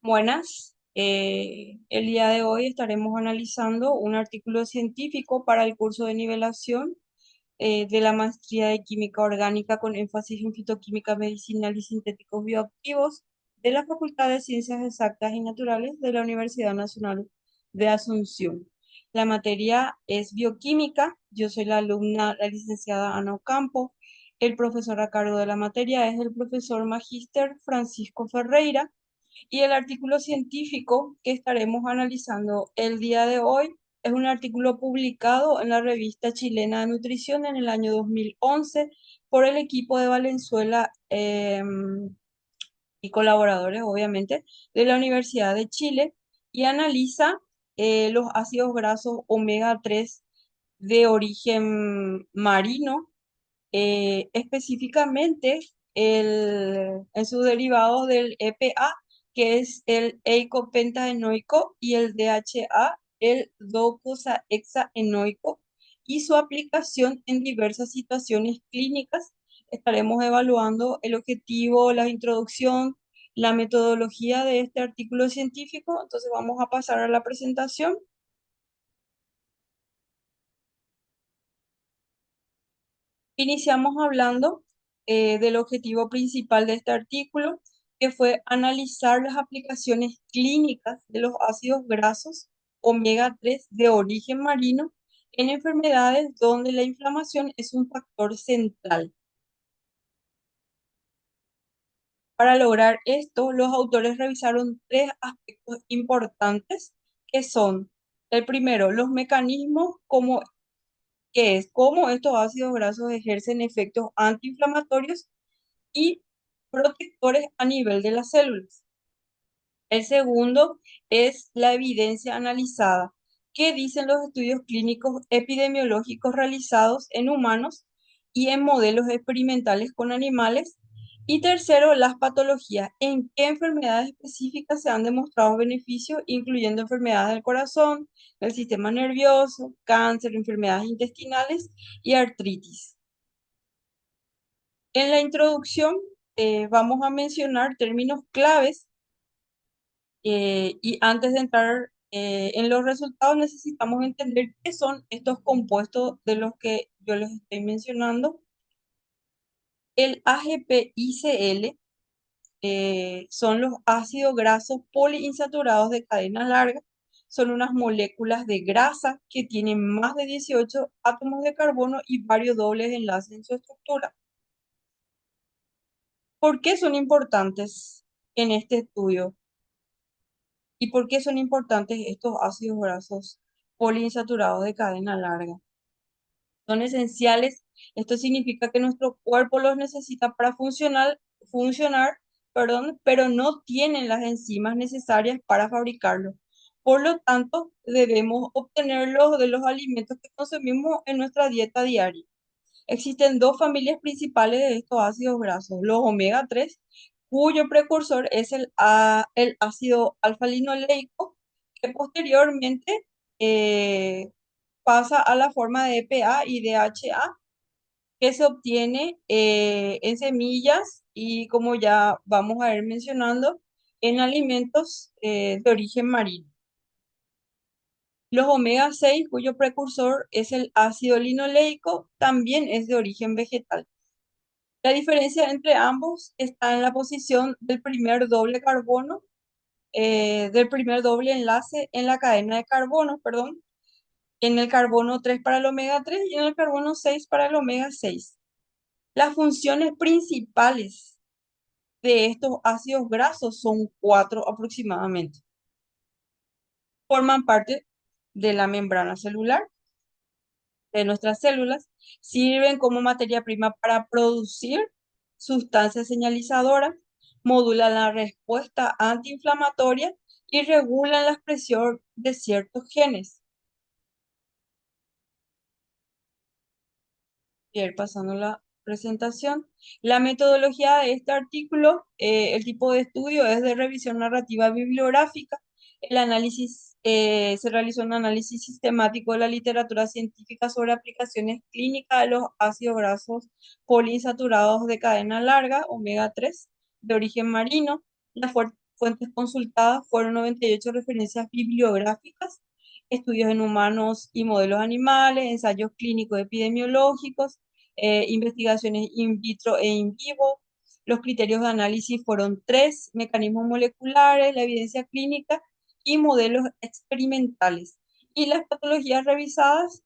Buenas, el día de hoy estaremos analizando un artículo científico para el curso de nivelación de la maestría de química orgánica con énfasis en fitoquímica medicinal y sintéticos bioactivos de la Facultad de Ciencias Exactas y Naturales de la Universidad Nacional de Asunción. La materia es bioquímica, yo soy la alumna, la licenciada Ana Ocampo. El profesor a cargo de la materia es el profesor magíster Francisco Ferreira y el artículo científico que estaremos analizando el día de hoy es un artículo publicado en la revista chilena de nutrición en el año 2011 por el equipo de Valenzuela y colaboradores, obviamente, de la Universidad de Chile y analiza los ácidos grasos omega 3 de origen marino, específicamente en sus derivados del EPA, que es el eicopentaenoico, y el DHA, el docosahexaenoico, y su aplicación en diversas situaciones clínicas. Estaremos evaluando el objetivo, la introducción, la metodología de este artículo científico. Entonces vamos a pasar a la presentación. Iniciamos hablando del objetivo principal de este artículo, que fue analizar las aplicaciones clínicas de los ácidos grasos omega 3 de origen marino en enfermedades donde la inflamación es un factor central. Para lograr esto, los autores revisaron tres aspectos importantes, que son, el primero, los mecanismos como que es cómo estos ácidos grasos ejercen efectos antiinflamatorios y protectores a nivel de las células. El segundo es la evidencia analizada. ¿Qué dicen los estudios clínicos epidemiológicos realizados en humanos y en modelos experimentales con animales? Y tercero, las patologías. ¿En qué enfermedades específicas se han demostrado beneficios, incluyendo enfermedades del corazón, del sistema nervioso, cáncer, enfermedades intestinales y artritis? En la introducción vamos a mencionar términos claves, y antes de entrar en los resultados necesitamos entender qué son estos compuestos de los que yo les estoy mencionando. El AGPICL son los ácidos grasos poliinsaturados de cadena larga. Son unas moléculas de grasa que tienen más de 18 átomos de carbono y varios dobles enlaces en su estructura. ¿Por qué son importantes en este estudio? ¿Y por qué son importantes estos ácidos grasos poliinsaturados de cadena larga? Son esenciales. Esto significa que nuestro cuerpo los necesita para funcionar, perdón, pero no tienen las enzimas necesarias para fabricarlos. Por lo tanto, debemos obtenerlos de los alimentos que consumimos en nuestra dieta diaria. Existen dos familias principales de estos ácidos grasos, los omega 3, cuyo precursor es el ácido alfa-linoleico, que posteriormente eh, pasa a la forma de EPA y DHA, que se obtiene en semillas y, como ya vamos a ir mencionando, en alimentos de origen marino. Los omega 6, cuyo precursor es el ácido linoleico, también es de origen vegetal. La diferencia entre ambos está en la posición del primer doble carbono, del primer doble enlace en la cadena de carbono, perdón, en el carbono 3 para el omega 3 y en el carbono 6 para el omega 6. Las funciones principales de estos ácidos grasos son cuatro aproximadamente. Forman parte de la membrana celular de nuestras células, sirven como materia prima para producir sustancias señalizadoras, modulan la respuesta antiinflamatoria y regulan la expresión de ciertos genes. Bien, pasando la presentación. La metodología de este artículo, el tipo de estudio es de revisión narrativa bibliográfica. El análisis, se realizó un análisis sistemático de la literatura científica sobre aplicaciones clínicas de los ácidos grasos poliinsaturados de cadena larga, omega 3, de origen marino. La fuentes consultadas fueron 98 referencias bibliográficas, estudios en humanos y modelos animales, ensayos clínicos epidemiológicos, investigaciones in vitro e in vivo. Los criterios de análisis fueron tres: mecanismos moleculares, la evidencia clínica y modelos experimentales. Y las patologías revisadas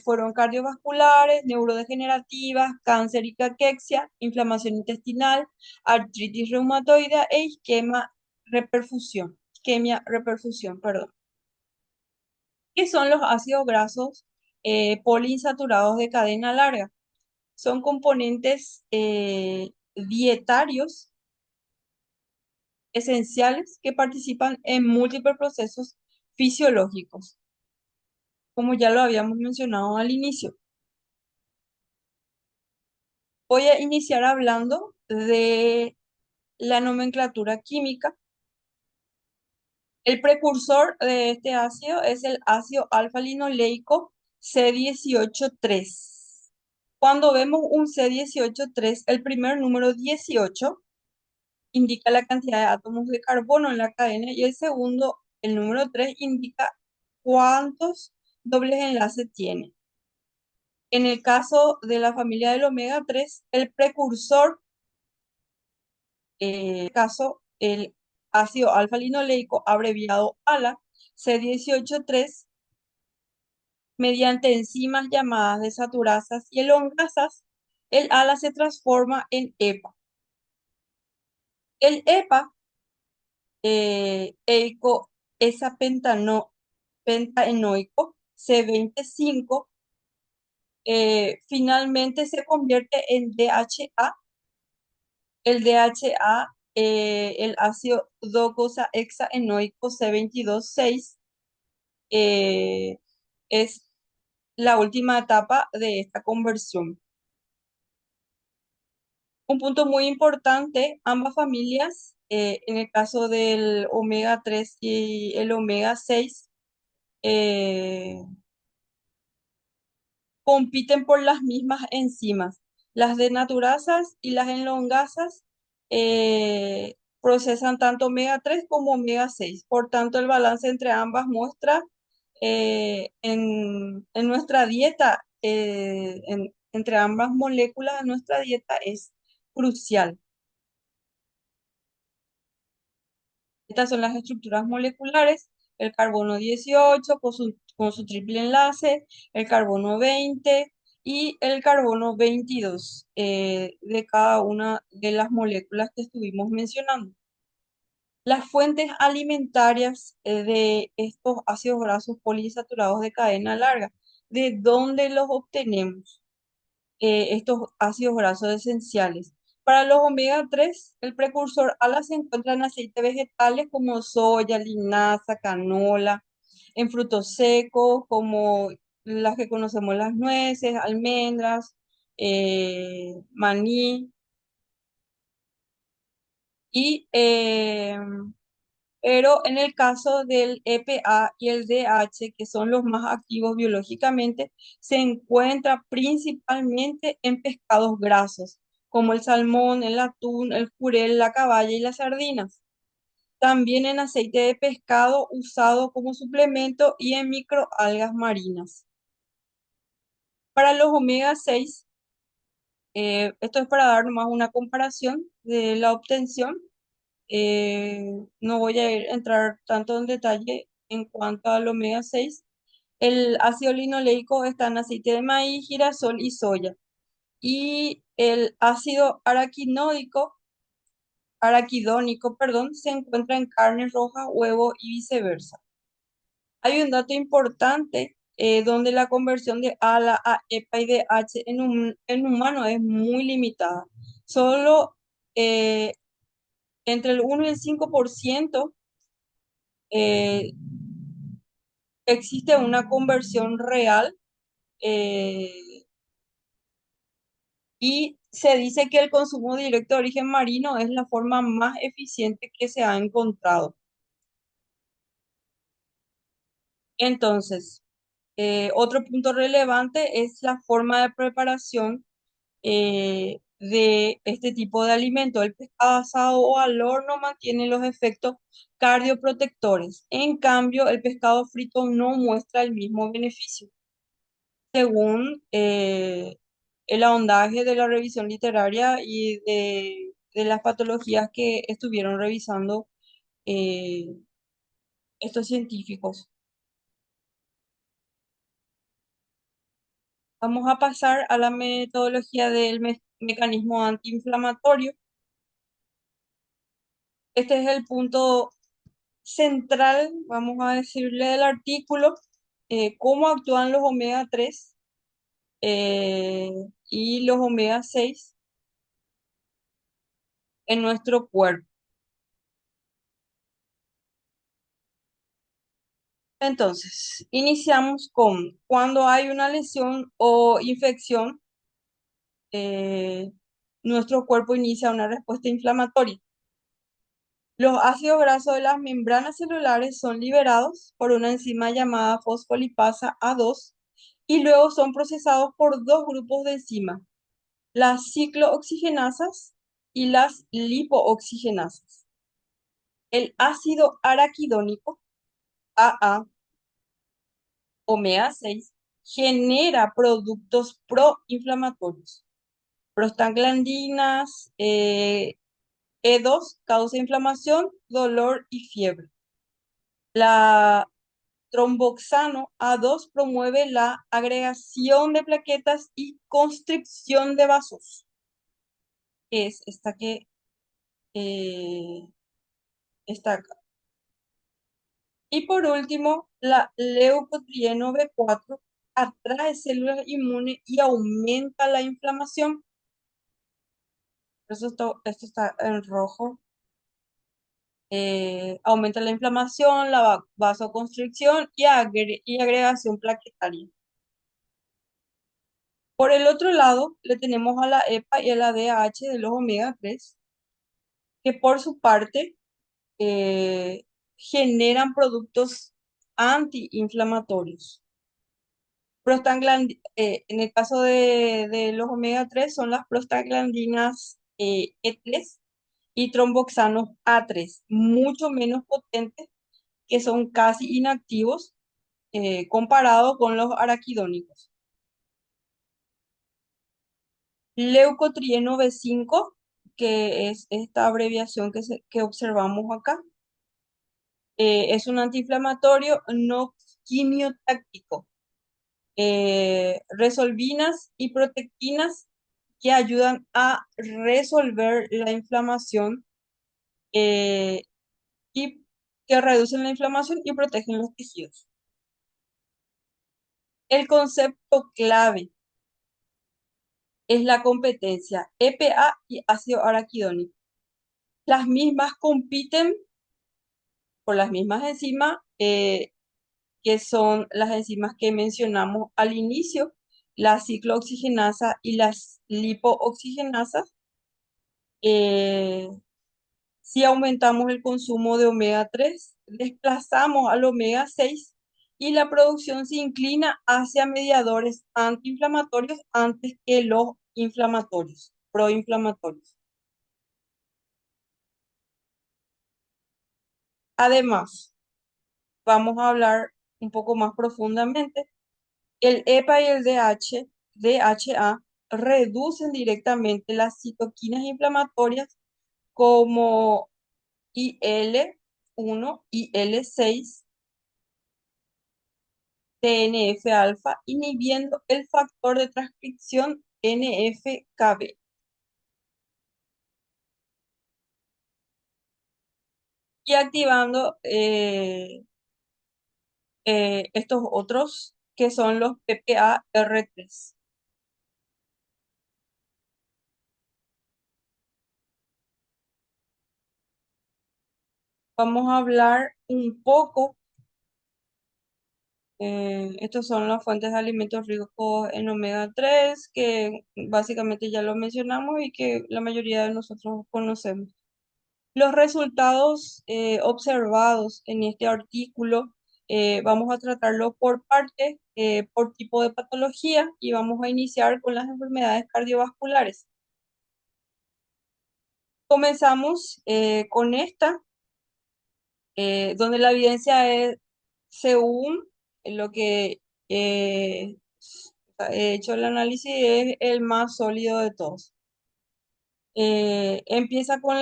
fueron cardiovasculares, neurodegenerativas, cáncer y caquexia, inflamación intestinal, artritis reumatoide e isquemia reperfusión, perdón. ¿Qué son los ácidos grasos poliinsaturados de cadena larga? Son componentes dietarios esenciales que participan en múltiples procesos fisiológicos, como ya lo habíamos mencionado al inicio. Voy a iniciar hablando de la nomenclatura química. El precursor de este ácido es el ácido alfa-linoleico C18,3. Cuando vemos un C18,3, el primer número 18 indica la cantidad de átomos de carbono en la cadena y el segundo, el número 3, indica cuántos dobles enlaces tiene. En el caso de la familia del omega 3, el precursor, caso, el ácido alfa-linoleico, abreviado ALA, C18,3, mediante enzimas llamadas desaturasas y elongasas, el ALA se transforma en EPA. El EPA, pentaenoico C25, finalmente se convierte en DHA. El DHA, el ácido docosahexaenoico C22,6, es la última etapa de esta conversión. Un punto muy importante: ambas familias, en el caso del omega 3 y el omega 6, eh, compiten por las mismas enzimas. Las denaturasas y las enlongasas procesan tanto omega 3 como omega 6. Por tanto, el balance entre ambas muestra en nuestra dieta, entre ambas moléculas de nuestra dieta, es crucial. Estas son las estructuras moleculares: el carbono 18 con su triple enlace, el carbono 20 y el carbono 22, de cada una de las moléculas que estuvimos mencionando. Las fuentes alimentarias de estos ácidos grasos poliinsaturados de cadena larga, ¿de dónde los obtenemos? Estos ácidos grasos esenciales. Para los omega 3, el precursor ALA se encuentra en aceites vegetales como soya, linaza, canola, en frutos secos como las que conocemos, las nueces, almendras, maní, y pero en el caso del EPA y el DH, que son los más activos biológicamente, se encuentra principalmente en pescados grasos, como el salmón, el atún, el jurel, la caballa y las sardinas. También en aceite de pescado usado como suplemento y en microalgas marinas. Para los omega 6, esto es para dar nomás una comparación de la obtención. No voy a entrar tanto en detalle en cuanto al omega 6. El ácido linoleico está en aceite de maíz, girasol y soya. Y el ácido araquidónico, perdón, se encuentra en carne roja, huevo y viceversa. Hay un dato importante, donde la conversión de ALA a EPA y DH en humano es muy limitada. Solo entre el 1 y el 5% eh, existe una conversión real, eh, y se dice que el consumo directo de origen marino es la forma más eficiente que se ha encontrado. Entonces, otro punto relevante es la forma de preparación de este tipo de alimento. El pescado asado o al horno mantiene los efectos cardioprotectores. En cambio, el pescado frito no muestra el mismo beneficio, según el ahondaje de la revisión literaria y de las patologías que estuvieron revisando eh, estos científicos. Vamos a pasar a la metodología del mecanismo antiinflamatorio. Este es el punto central, vamos a decirle, del artículo, cómo actúan los omega 3 eh, y los omega 6 en nuestro cuerpo. Entonces, iniciamos con cuando hay una lesión o infección, eh, nuestro cuerpo inicia una respuesta inflamatoria. Los ácidos grasos de las membranas celulares son liberados por una enzima llamada fosfolipasa A2 y luego son procesados por dos grupos de enzimas, las ciclooxigenasas y las lipooxigenasas. El ácido araquidónico, AA, omega 6, genera productos proinflamatorios. Prostaglandinas, E2 causa inflamación, dolor y fiebre. La tromboxano A2 promueve la agregación de plaquetas y constricción de vasos. Es esta que eh, está acá. Y por último, la leucotrieno B4 atrae células inmunes y aumenta la inflamación. Esto está en rojo. Aumenta la inflamación, la vasoconstricción y agregación plaquetaria. Por el otro lado, le tenemos a la EPA y a la DHA de los omega 3, que por su parte eh, generan productos antiinflamatorios. En el caso de los omega 3 son las prostaglandinas E3 y tromboxanos A3, mucho menos potentes, que son casi inactivos comparado con los araquidónicos. Leucotrieno B5, que es esta abreviación que observamos acá, es un antiinflamatorio no quimiotáctico. Resolvinas y protectinas que ayudan a resolver la inflamación eh, y que reducen la inflamación y protegen los tejidos. El concepto clave es la competencia EPA y ácido araquidónico. Las mismas compiten por las mismas enzimas, que son las enzimas que mencionamos al inicio, la ciclooxigenasa y las lipooxigenasas. Eh, si aumentamos el consumo de omega 3, desplazamos al omega 6 y la producción se inclina hacia mediadores antiinflamatorios antes que los inflamatorios, proinflamatorios. Además, vamos a hablar un poco más profundamente. El EPA y el DHA reducen directamente las citoquinas inflamatorias como IL-1, IL-6, TNF-alfa, inhibiendo el factor de transcripción NF-κB y activando estos otros que son los PPAR3. Vamos a hablar un poco. Estos son las fuentes de alimentos ricos en omega 3, que básicamente ya lo mencionamos y que la mayoría de nosotros conocemos. Los resultados observados en este artículo vamos a tratarlo por parte, por tipo de patología y vamos a iniciar con las enfermedades cardiovasculares. Comenzamos con esta, donde la evidencia es, según lo que he hecho el análisis, es el más sólido de todos. Empieza con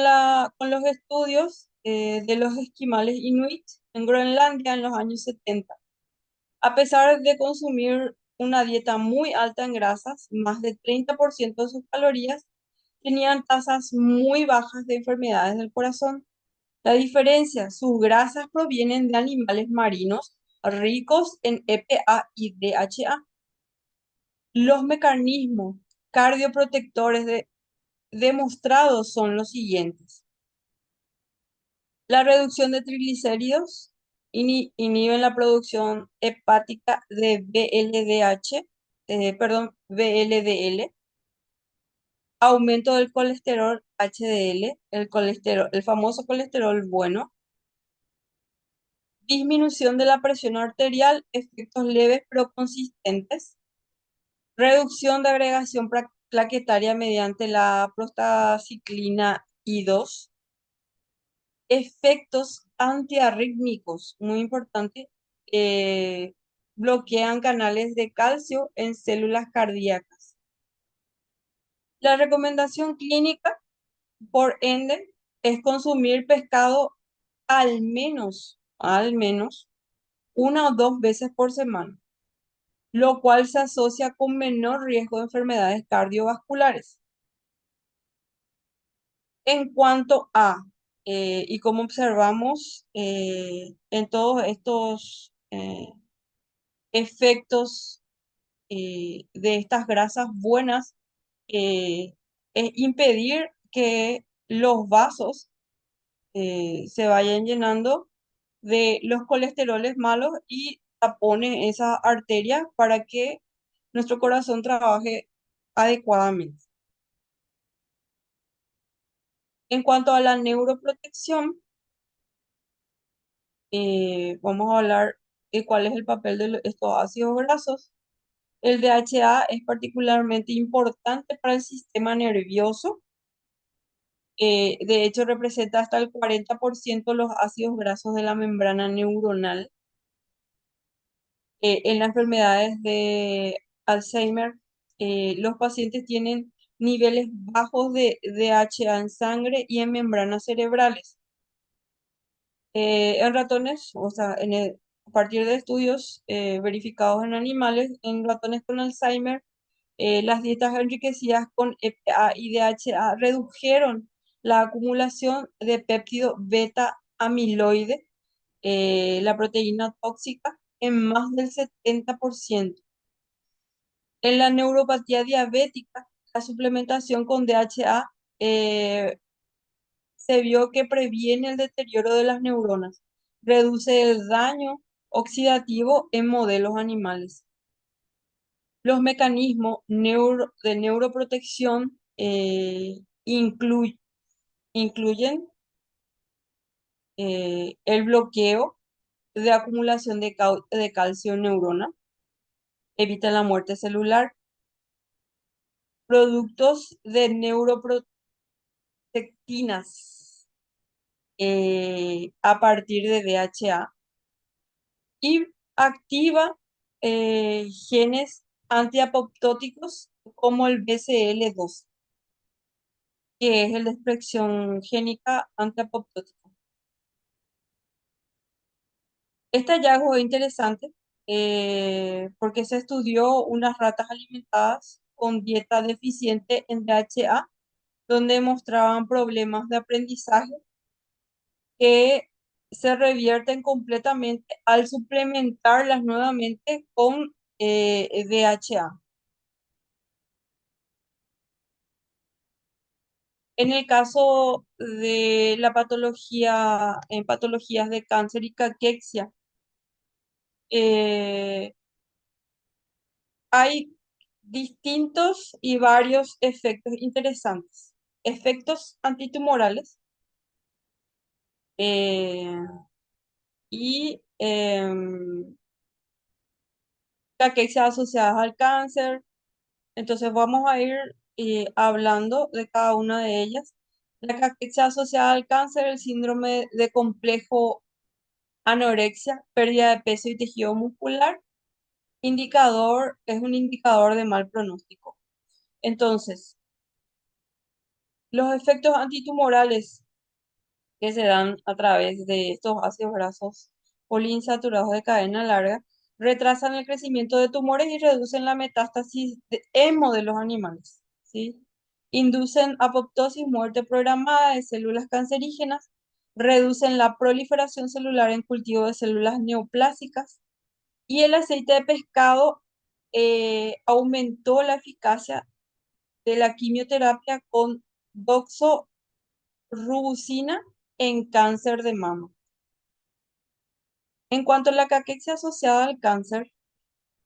los estudios de los esquimales inuit en Groenlandia en los años 70. A pesar de consumir una dieta muy alta en grasas, más de 30% de sus calorías, tenían tasas muy bajas de enfermedades del corazón. La diferencia, sus grasas provienen de animales marinos ricos en EPA y DHA. Los mecanismos cardioprotectores demostrados son los siguientes. La reducción de triglicéridos inhibe la producción hepática de VLDL, aumento del colesterol HDL, el famoso colesterol bueno, disminución de la presión arterial, efectos leves pero consistentes, reducción de agregación plaquetaria mediante la prostaciclina I2, efectos antiarrítmicos, muy importante, eh, bloquean canales de calcio en células cardíacas. La recomendación clínica, por ende, es consumir pescado al menos, una o dos veces por semana, lo cual se asocia con menor riesgo de enfermedades cardiovasculares. En cuanto a, y como observamos en todos estos efectos de estas grasas buenas, es impedir que los vasos se vayan llenando de los colesteroles malos y tapone esa arteria para que nuestro corazón trabaje adecuadamente. En cuanto a la neuroprotección, vamos a hablar de cuál es el papel de estos ácidos grasos. El DHA es particularmente importante para el sistema nervioso. De hecho, representa hasta el 40% de los ácidos grasos de la membrana neuronal. En las enfermedades de Alzheimer, los pacientes tienen niveles bajos de DHA en sangre y en membranas cerebrales. En ratones, o sea, a partir de estudios verificados en animales, en ratones con Alzheimer, las dietas enriquecidas con EPA y DHA redujeron la acumulación de péptido beta amiloide, la proteína tóxica, en más del 70%. En la neuropatía diabética, la suplementación con DHA se vio que previene el deterioro de las neuronas, reduce el daño oxidativo en modelos animales. Los mecanismos de neuroprotección incluyen el bloqueo de acumulación de calcio en neurona, evita la muerte celular, productos de neuropectinas a partir de DHA y activa genes antiapoptóticos como el BCL2, que es el de expresión génica antiapoptótica. Este hallazgo es interesante porque se estudió unas ratas alimentadas con dieta deficiente en DHA, donde mostraban problemas de aprendizaje que se revierten completamente al suplementarlas nuevamente con DHA. En el caso de la patología, en patologías de cáncer y caquexia, eh, hay distintos y varios efectos interesantes. Efectos antitumorales eh, y caquexias asociadas al cáncer. Entonces vamos a ir hablando de cada una de ellas. La caquexia asociada al cáncer, el síndrome de complejo anorexia, pérdida de peso y tejido muscular, es un indicador de mal pronóstico. Entonces, los efectos antitumorales que se dan a través de estos ácidos grasos poliinsaturados de cadena larga retrasan el crecimiento de tumores y reducen la metástasis en modelos animales, ¿sí? Inducen apoptosis, muerte programada de células cancerígenas, reducen la proliferación celular en cultivo de células neoplásicas y el aceite de pescado aumentó la eficacia de la quimioterapia con doxorubicina en cáncer de mama. En cuanto a la caquexia asociada al cáncer,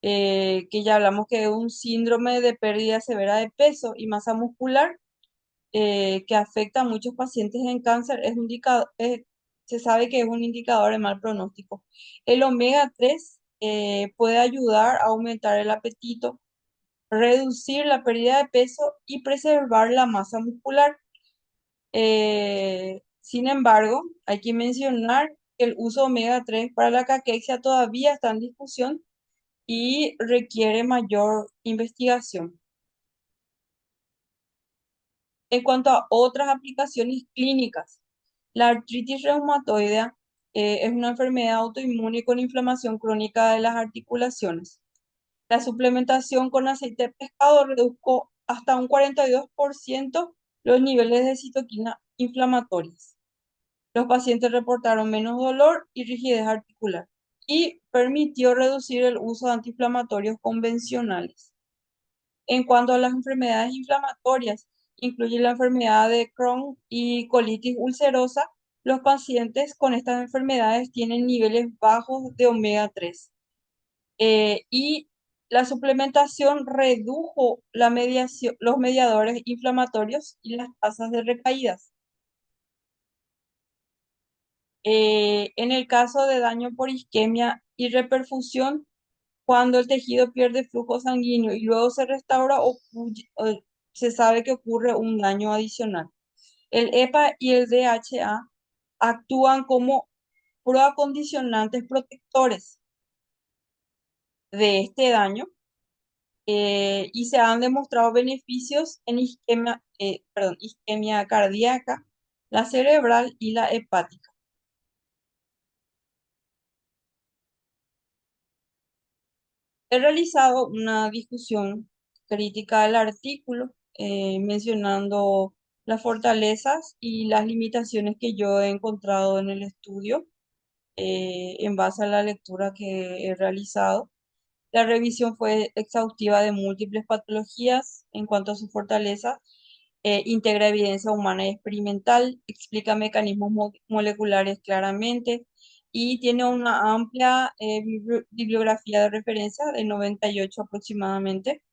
que ya hablamos que es un síndrome de pérdida severa de peso y masa muscular que afecta a muchos pacientes en cáncer, se sabe que es un indicador de mal pronóstico. El omega 3 puede ayudar a aumentar el apetito, reducir la pérdida de peso y preservar la masa muscular. Sin embargo, hay que mencionar que el uso de omega 3 para la caquexia todavía está en discusión y requiere mayor investigación. En cuanto a otras aplicaciones clínicas, la artritis reumatoidea es una enfermedad autoinmune con inflamación crónica de las articulaciones. La suplementación con aceite de pescado redujo hasta un 42% los niveles de citoquinas inflamatorias. Los pacientes reportaron menos dolor y rigidez articular y permitió reducir el uso de antiinflamatorios convencionales. En cuanto a las enfermedades inflamatorias, incluye la enfermedad de Crohn y colitis ulcerosa. Los pacientes con estas enfermedades tienen niveles bajos de omega 3 y la suplementación redujo los mediadores inflamatorios y las tasas de recaídas. En el caso de daño por isquemia y reperfusión, cuando el tejido pierde flujo sanguíneo y luego se restaura, se sabe que ocurre un daño adicional. El EPA y el DHA actúan como proacondicionantes protectores de este daño y se han demostrado beneficios en isquemia cardíaca, la cerebral y la hepática. He realizado una discusión crítica del artículo mencionando las fortalezas y las limitaciones que yo he encontrado en el estudio en base a la lectura que he realizado. La revisión fue exhaustiva de múltiples patologías en cuanto a su fortaleza, integra evidencia humana y experimental, explica mecanismos moleculares claramente y tiene una amplia bibliografía de referencia de 98 aproximadamente.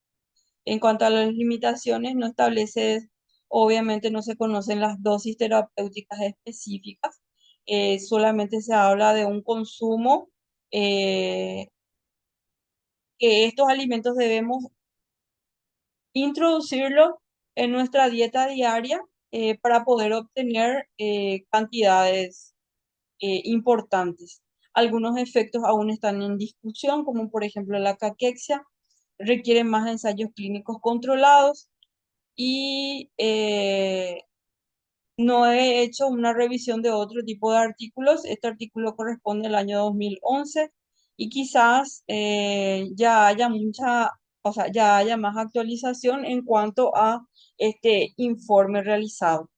En cuanto a las limitaciones, no establece, obviamente no se conocen las dosis terapéuticas específicas, solamente se habla de un consumo que estos alimentos debemos introducirlo en nuestra dieta diaria para poder obtener cantidades importantes. Algunos efectos aún están en discusión, como por ejemplo la caquexia, requieren más ensayos clínicos controlados y no he hecho una revisión de otro tipo de artículos. Este artículo corresponde al año 2011 y quizás ya haya o sea, ya haya más actualización en cuanto a este informe realizado.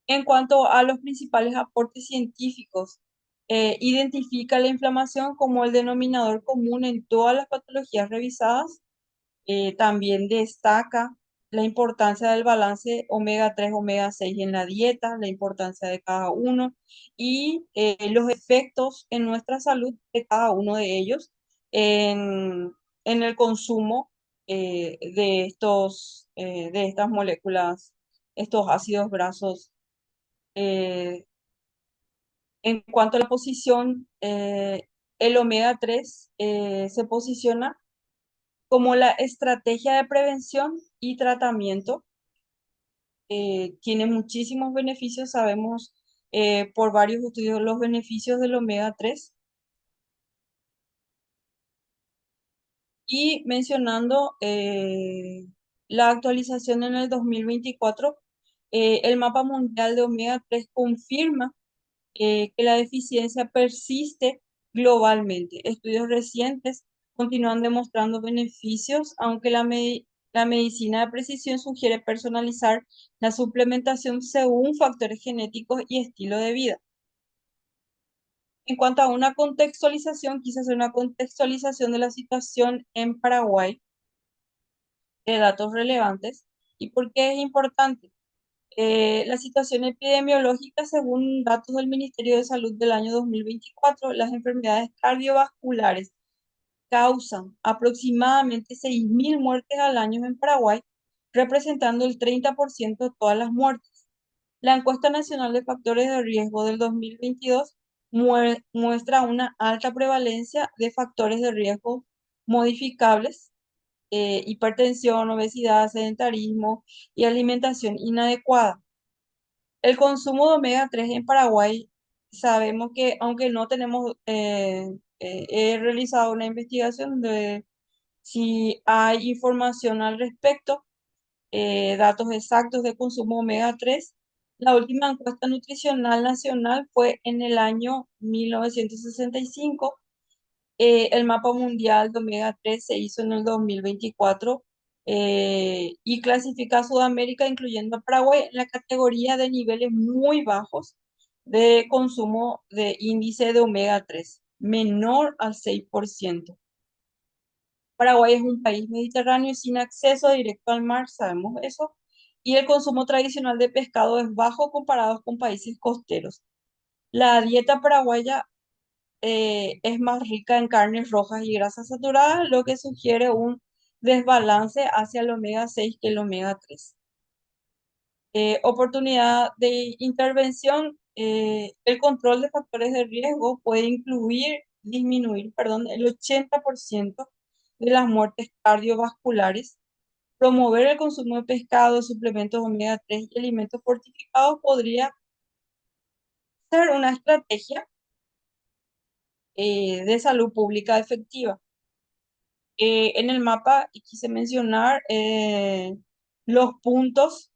En cuanto a los principales aportes científicos, identifica la inflamación como el denominador común en todas las patologías revisadas. También destaca la importancia del balance omega 3 omega 6 en la dieta, la importancia de cada uno y los efectos en nuestra salud de cada uno de ellos en el consumo de estas moléculas, estos ácidos grasos. Eh, en cuanto a la posición, el omega 3 se posiciona como la estrategia de prevención y tratamiento tiene muchísimos beneficios, sabemos por varios estudios los beneficios del omega 3. Y mencionando la actualización en el 2024, el mapa mundial de omega 3 confirma que la deficiencia persiste globalmente. Estudios recientes continúan demostrando beneficios, aunque la medicina de precisión sugiere personalizar la suplementación según factores genéticos y estilo de vida. En cuanto a una contextualización, quise hacer una contextualización de la situación en Paraguay de datos relevantes. ¿Y por qué es importante? La situación epidemiológica, según datos del Ministerio de Salud del año 2024, las enfermedades cardiovasculares causan aproximadamente 6.000 muertes al año en Paraguay, representando el 30% de todas las muertes. La encuesta nacional de factores de riesgo del 2022 muestra una alta prevalencia de factores de riesgo modificables, hipertensión, obesidad, sedentarismo y alimentación inadecuada. El consumo de omega 3 en Paraguay, sabemos que aunque no tenemos, he realizado una investigación de si hay información al respecto, datos exactos de consumo omega 3. La última encuesta nutricional nacional fue en el año 1965. El mapa mundial de omega 3 se hizo en el 2024 y clasifica a Sudamérica, incluyendo a Paraguay, en la categoría de niveles muy bajos de consumo de índice de omega 3, menor al 6%. Paraguay es un país mediterráneo sin acceso directo al mar, sabemos eso, y el consumo tradicional de pescado es bajo comparado con países costeros. La dieta paraguaya es más rica en carnes rojas y grasas saturadas, lo que sugiere un desbalance hacia el omega 6 que el omega 3. Oportunidad de intervención, el control de factores de riesgo puede disminuir, perdón, el 80% de las muertes cardiovasculares. Promover el consumo de pescado, suplementos omega 3 y alimentos fortificados podría ser una estrategia de salud pública efectiva. En el mapa quise mencionar los puntos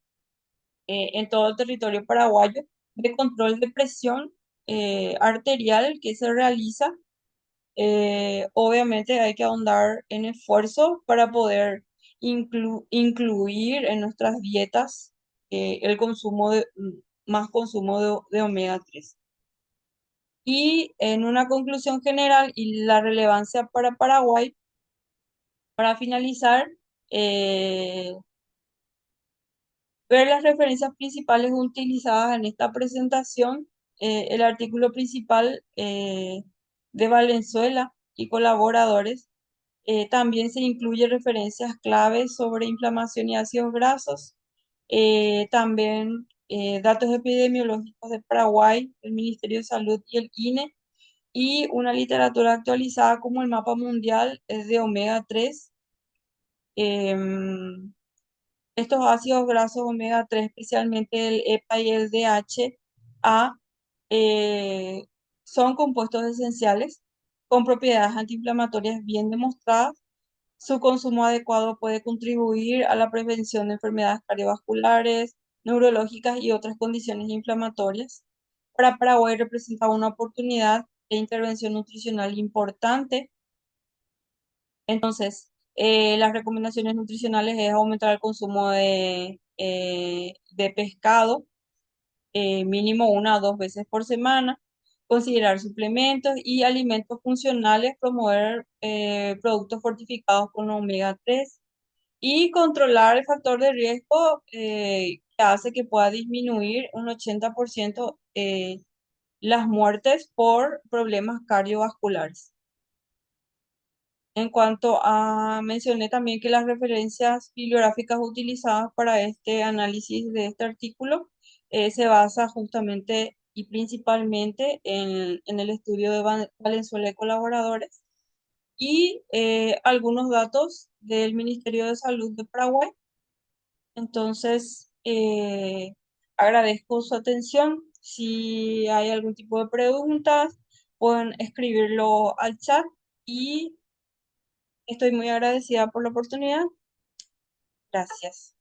en todo el territorio paraguayo de control de presión arterial que se realiza. Obviamente hay que ahondar en esfuerzo para poder incluir en nuestras dietas el consumo más consumo de omega 3. Y en una conclusión general y la relevancia para Paraguay, para finalizar, eh, ver las referencias principales utilizadas en esta presentación, el artículo principal de Valenzuela y colaboradores. También se incluye referencias claves sobre inflamación y ácidos grasos. También datos epidemiológicos de Paraguay, el Ministerio de Salud y el INE. Y una literatura actualizada como el mapa mundial de omega 3. Em, Estos ácidos grasos omega 3, especialmente el EPA y el DHA, eh, son compuestos esenciales con propiedades antiinflamatorias bien demostradas. Su consumo adecuado puede contribuir a la prevención de enfermedades cardiovasculares, neurológicas y otras condiciones inflamatorias. Para Paraguay representa una oportunidad de intervención nutricional importante. Entonces, las recomendaciones nutricionales es aumentar el consumo de pescado, mínimo 1 a 2 veces por semana, considerar suplementos y alimentos funcionales, promover productos fortificados con omega 3 y controlar el factor de riesgo que hace que pueda disminuir un 80% las muertes por problemas cardiovasculares. En cuanto a, mencioné también que las referencias bibliográficas utilizadas para este análisis de este artículo se basa justamente y principalmente en el estudio de Valenzuela y colaboradores y algunos datos del Ministerio de Salud de Paraguay. Entonces, Eh, Agradezco su atención. Si hay algún tipo de preguntas, pueden escribirlo al chat y estoy muy agradecida por la oportunidad. Gracias.